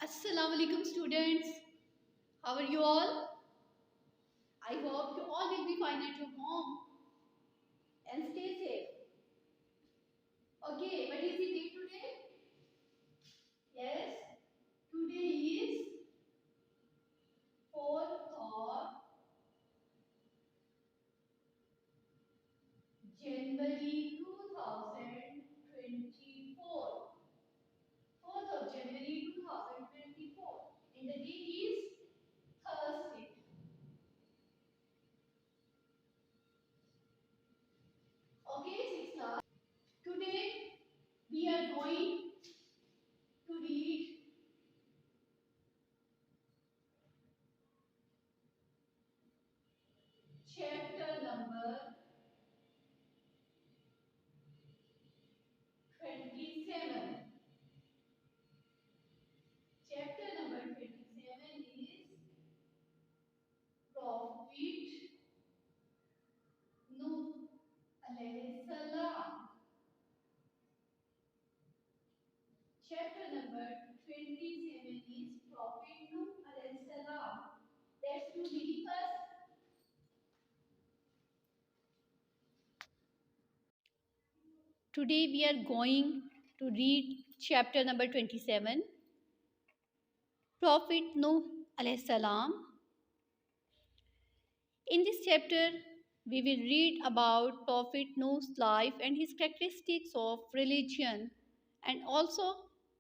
Assalamu alaikum students. How are you all? I hope you all will be fine at your home and stay safe. Okay, what is the date today? Yes, today is 4th of January 2024. 4th of January 2024. And the date is Thursday. Okay, 6th class. Today we are going to read chapter number 27. Chapter number 27 is Prophet Nuh alayhi salam. Chapter number 27 is Prophet Nuh alayhi salam. Let's do reading first. Today we are going to read chapter number 27, Prophet Nuh alayhi salam. In this chapter, we will read about Prophet Nuh's life and his characteristics of religion and also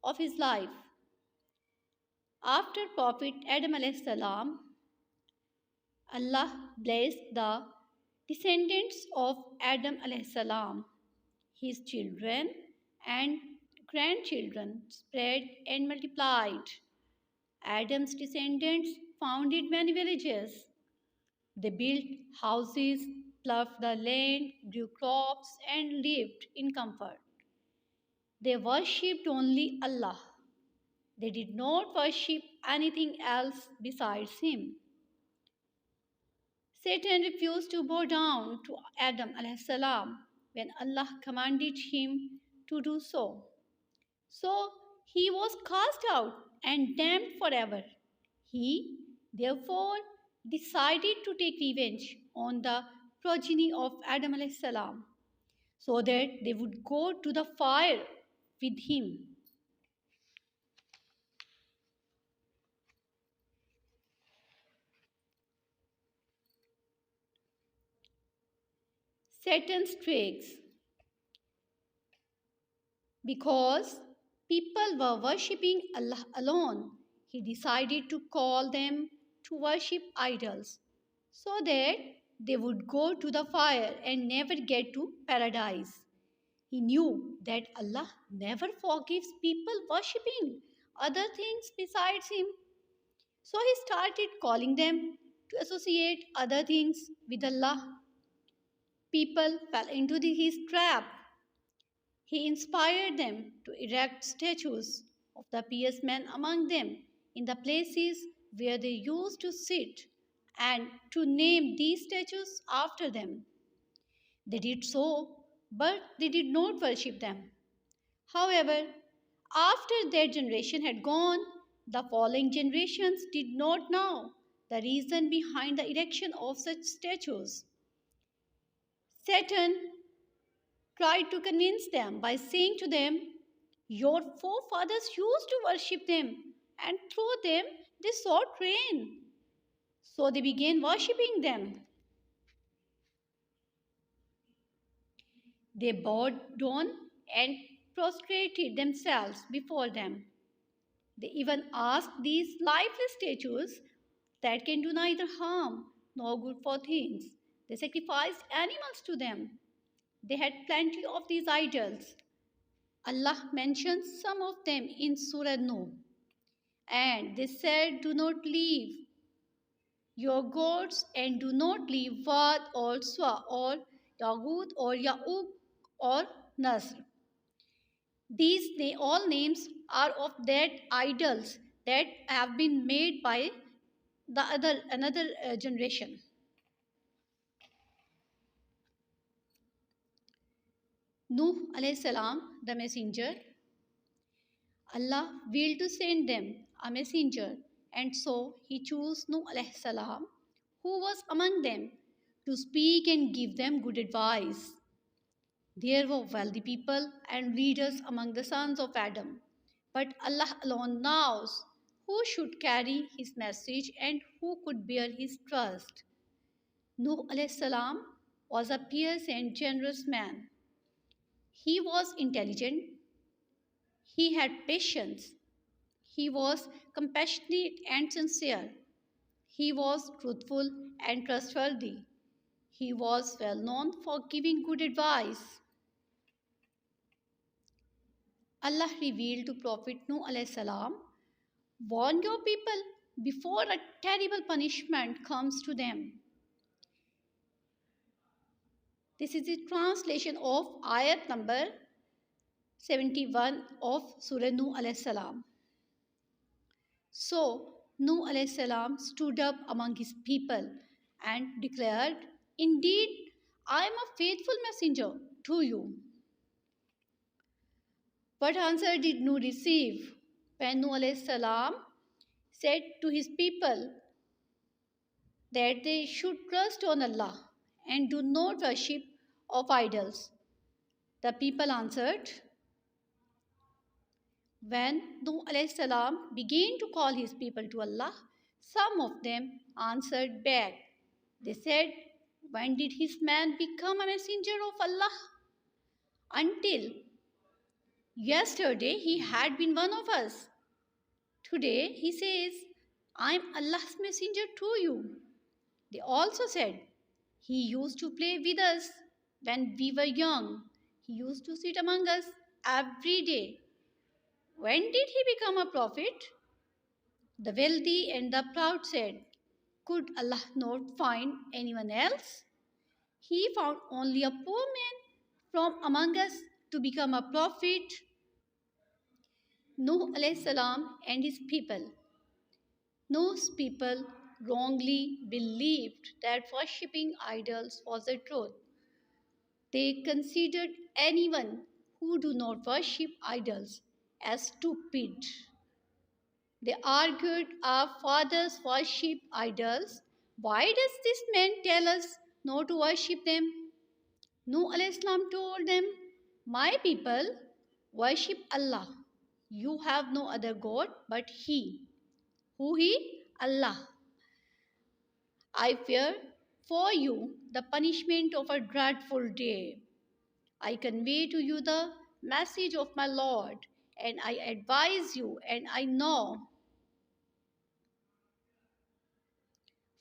of his life. After Prophet Adam alayhi salam, Allah blessed the descendants of Adam alayhi salam. His children and grandchildren spread and multiplied. Adam's descendants founded many villages. They built houses, ploughed the land, grew crops, and lived in comfort. They worshipped only Allah. They did not worship anything else besides Him. Satan refused to bow down to Adam alayhi salam when Allah commanded him to do so. So he was cast out and damned forever. He therefore decided to take revenge on the progeny of Adam alayhi salam so that they would go to the fire with him. Satan's tricks. Because people were worshipping Allah alone, he decided to call them to worship idols so that they would go to the fire and never get to paradise. He knew that Allah never forgives people worshipping other things besides Him. So he started calling them to associate other things with Allah. People fell into his trap. He inspired them to erect statues of the pious men among them in the places where they used to sit and to name these statues after them. They did so, but they did not worship them. However, after their generation had gone, the following generations did not know the reason behind the erection of such statues. Satan tried to convince them by saying to them, "Your forefathers used to worship them, and through them they sought rain." So they began worshipping them. They bowed down and prostrated themselves before them. They even asked these lifeless statues that can do neither harm nor good for things. They sacrificed animals to them. They had plenty of these idols. Allah mentions some of them in Surah Nuh. And they said, "Do not leave your gods and do not leave Wad or Swa or Yahud or Ya'uq or Nasr." These all names are of that idols that have been made by the another generation. Nuh alayhi salam, the messenger. Allah willed to send them a messenger, and so He chose Nuh alayhi salam, who was among them, to speak and give them good advice. There were wealthy people and leaders among the sons of Adam, but Allah alone knows who should carry His message and who could bear His trust. Nuh alayhi salam was a pious and generous man. He was intelligent, he had patience, he was compassionate and sincere, he was truthful and trustworthy. He was well known for giving good advice. Allah revealed to Prophet Nuh alayhi salam, warn your people before a terrible punishment comes to them. This is the translation of ayat number 71 of Surah Nuh alayhi salam. So Nuh alayhi salam stood up among his people and declared, indeed, I am a faithful messenger to you. What answer did Nuh receive when Nuh alayhi salam said to his people that they should trust on Allah and do not worship of idols? The people answered, when Nuh alayhi salam began to call his people to Allah, some of them answered back. They said, when did his man become a messenger of Allah? Until yesterday he had been one of us. Today he says, I am Allah's messenger to you. They also said, he used to play with us when we were young. He used to sit among us every day. When did he become a prophet? The wealthy and the proud said, could Allah not find anyone else? He found only a poor man from among us to become a prophet. Nuh alayhi salam and his people. Nuh's people wrongly believed that worshipping idols was the truth. They considered anyone who do not worship idols as stupid. They argued, our fathers worship idols. Why does this man tell us not to worship them? Nuh alayhi salam told them, my people worship Allah. You have no other God but He. Who He? Allah. I fear for you the punishment of a dreadful day. I convey to you the message of my Lord, and I advise you, and I know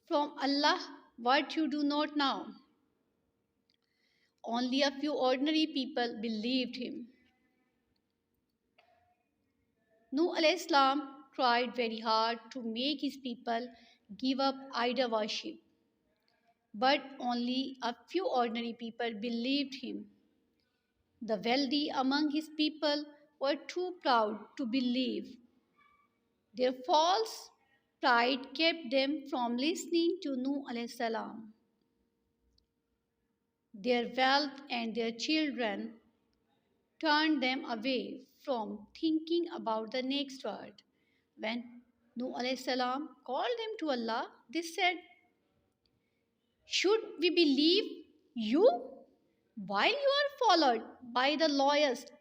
from Allah what you do not know. Only a few ordinary people believed him. Nuh alayhi salam tried very hard to make his people give up idol worship, but only a few ordinary people believed him. The wealthy among his people were too proud to believe. Their false pride kept them from listening to Nuh alayhi salam. Their wealth and their children turned them away from thinking about the next word. When Nuh alayhi salam called them to Allah, they said, should we believe you while you are followed by the lowest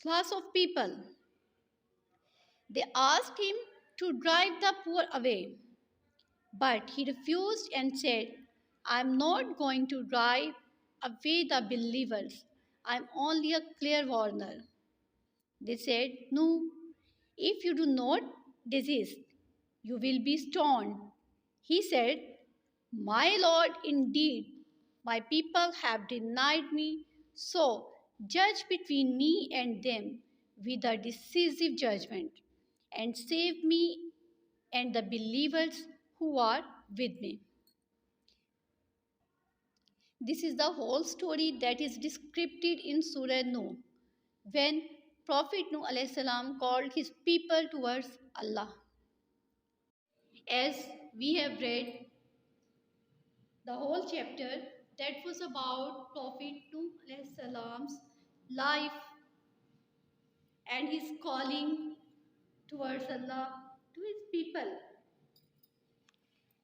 class of people? They asked him to drive the poor away, but he refused and said, I am not going to drive away the believers. I am only a clear warner. They said, no, if you do not desist, you will be stoned. He said, my Lord, indeed, my people have denied me, so judge between me and them with a decisive judgment, and save me and the believers who are with me. This is the whole story that is described in Surah Nuh, when Prophet Nuh alayhi salam called his people towards Allah. As we have read the whole chapter, that was about Prophet Nuh alayhi salam's life and he's calling towards Allah to his people.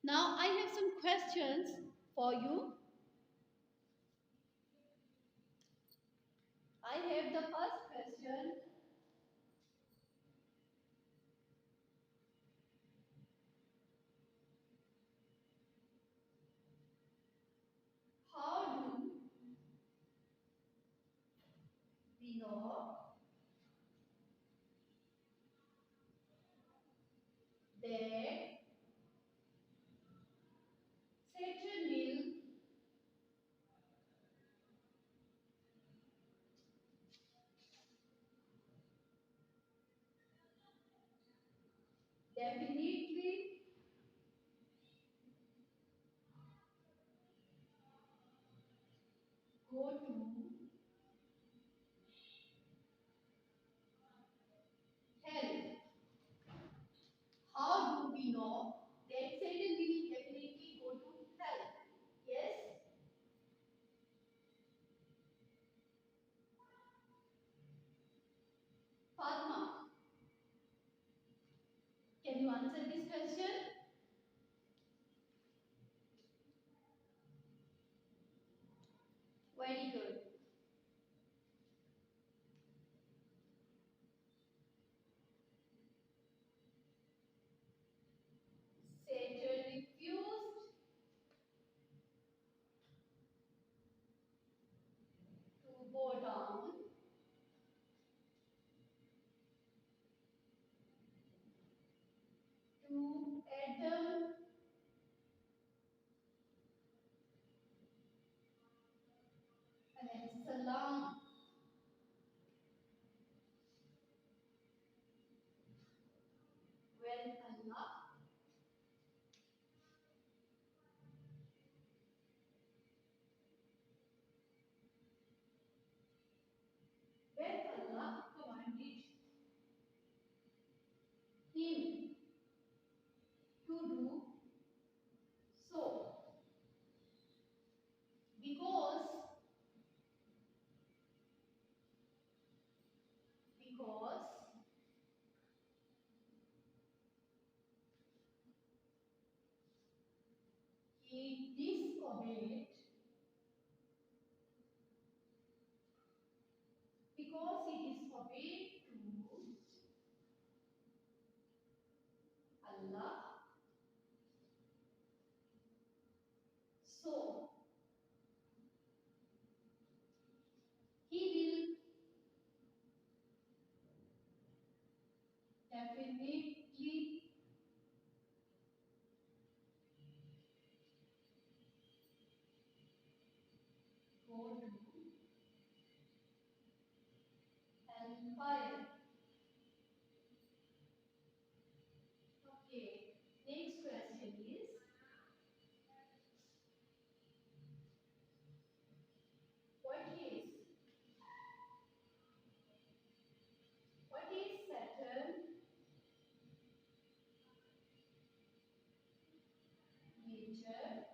Now I have some questions for you. I have the first question. How do we know that Saturn will definitely go to hell? How do we know that Satan will definitely go to hell? Yes, Fatma, can you answer this question? Very good. Satan refused to bow down to Adam alayhi salam when Allah commanded him to do so because because he disobeyed to Allah, so he will definitely go to hellfire. Okay, next question is what is what is Saturn nature?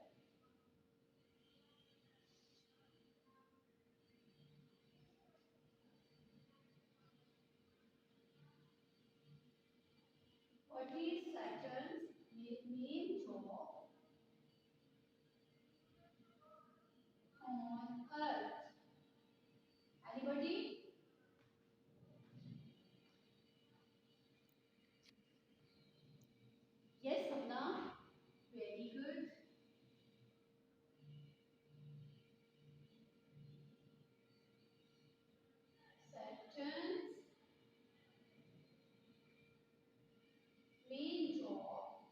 What is Saturn's main job on Earth? Anybody? Yes, Sapna. Very good. Saturn's main job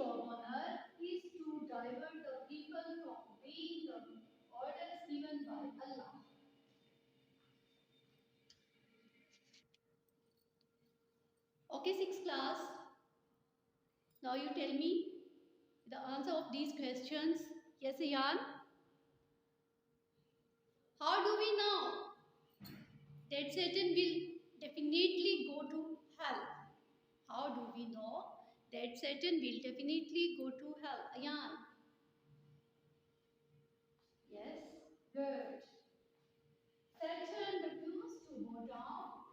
job on earth is to divert the people from obeying the orders given by Allah. Okay, sixth class. Now you tell me the answer of these questions. Yes, Ian. How do we know that Satan will definitely go to hell? How do we know that Satan will definitely go to hell? Ayan. Yes, good. Satan refused to go down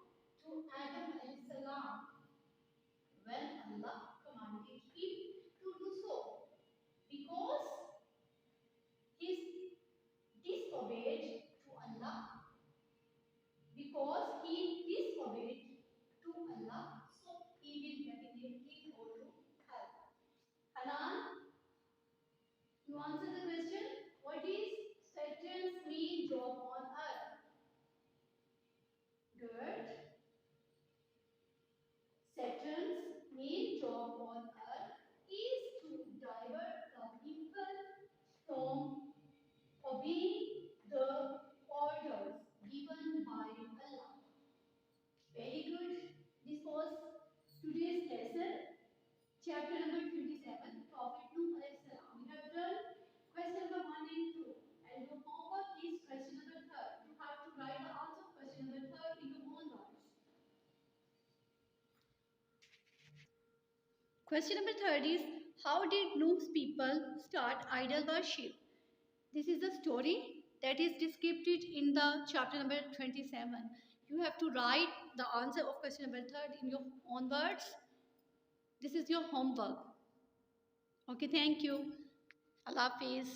to Adam alayhi salam when Allah commanded him to do so because he disobeyed to Allah because he disobeyed to Allah, so he will definitely go to hell. Hanan, you answer the question. What is Satan's main job on earth? Good. Saturn's main job on earth is to divert the people from obeying the orders given by Allah. Very good. This was today's lesson, chapter number 27, Prophet Nuh alayhi salam. We have done question number 1 and 2, and your homework is question number 3. You have to write the answer of question number 3 in your own words. Question number 3 is, how did Nuh's people start idol worship? This is the story that is described in the chapter number 27. You have to write the answer of question number 3 in your own words. This is your homework. Okay, thank you. Allah Hafiz.